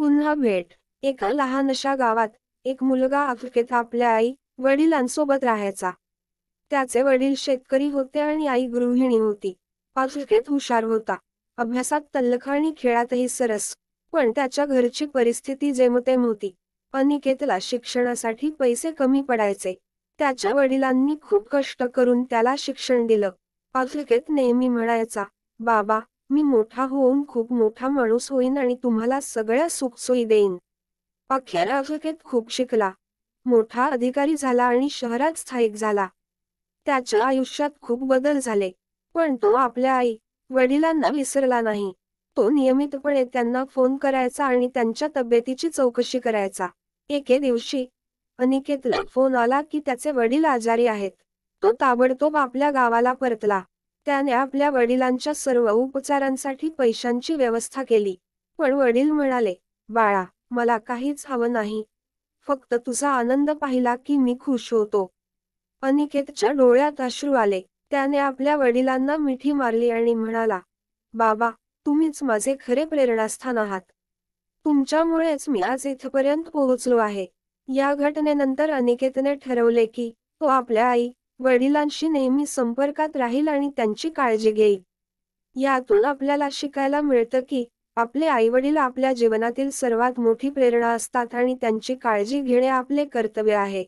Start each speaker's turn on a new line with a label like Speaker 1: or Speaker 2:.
Speaker 1: पुन्हा भेट. एका लहानशा गावात एक मुलगा आफ्रिकेत आपल्या आई वडिलांसोबत राहायचा. त्याचे वडील शेतकरी होते आणि आई गृहिणी होती. आफ्रिकेत हुशार होता, अभ्यासात तल्लख आणि खेळातही सरस. पण त्याच्या घरची परिस्थिती जेमतेम होती. अनिकेतला शिक्षणासाठी पैसे कमी पडायचे. त्याच्या वडिलांनी खूप कष्ट करून त्याला शिक्षण दिलं. आफ्रिकेत नेहमी म्हणायचा, बाबा, मी मोठा होऊन खूप मोठा माणूस होईन आणि तुम्हाला सगळ्या सुखसोयी देईन. अखेर आफ्रिकेत खूप शिकला, मोठा अधिकारी झाला आणि शहरात स्थायिक झाला. त्याच्या आयुष्यात खूप बदल झाले. पण तो आपल्या आई वडिलांना विसरला नाही. तो नियमितपणे त्यांना फोन करायचा आणि त्यांच्या तब्येतीची चौकशी करायचा. एके दिवशी अनिकेतला फोन आला की त्याचे वडील आजारी आहेत. तो ताबडतोब आपल्या गावाला परतला. त्याने आपल्या वडिलांच्या सर्व उपचारांसाठी पैशांची व्यवस्था केली. पण वडील म्हणाले, बाळा, मला काहीच हवं नाही. फक्त तुझा आनंद पाहिला की मी खुश होतो. अनिकेतच्या डोळ्यात अश्रू आले. त्याने आपल्या वडिलांना मिठी मारली आणि म्हणाला, बाबा, तुम्हीच माझे खरे प्रेरणास्थान आहात. तुमच्यामुळेच मी आज इथपर्यंत पोहोचलो आहे. या घटनेनंतर अनिकेतने ठरवले की तो आपल्या आई वडिलांशी नेहमी संपर्कात राहील आणि त्यांची काळजी घेईल. यातून आपल्याला शिकायला मिळतं की आपले आईवडील आपल्या जीवनातील सर्वात मोठी प्रेरणा असतात आणि त्यांची काळजी घेणे आपले कर्तव्य आहे.